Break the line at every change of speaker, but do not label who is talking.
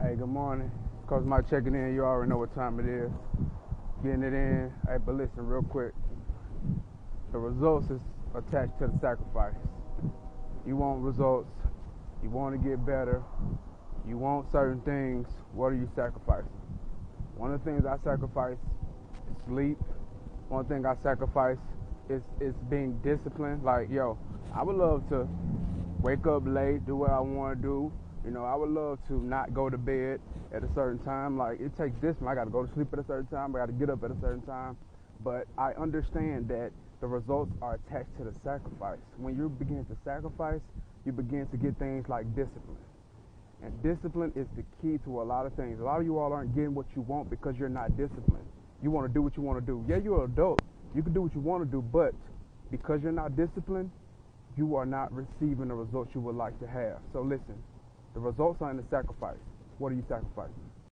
Hey, good morning. Cause my checking in, you already know what time it is. Getting it in. Hey, but listen real quick. The results is attached to the sacrifice. You want results. You want to get better. You want certain things. What are you sacrificing? One of the things I sacrifice is sleep. One thing I sacrifice is being disciplined. Like, yo, I would love to wake up late, do what I want to do. You know, I would love to not go to bed at a certain time. Like, it takes discipline. I got to go to sleep at a certain time. I got to get up at a certain time. But I understand that the results are attached to the sacrifice. When you begin to sacrifice, you begin to get things like discipline. And discipline is the key to a lot of things. A lot of you all aren't getting what you want because you're not disciplined. You want to do what you want to do. Yeah, you're an adult. You can do what you want to do, but because you're not disciplined, you are not receiving the results you would like to have. So listen, the results are in the sacrifice. What are you sacrificing?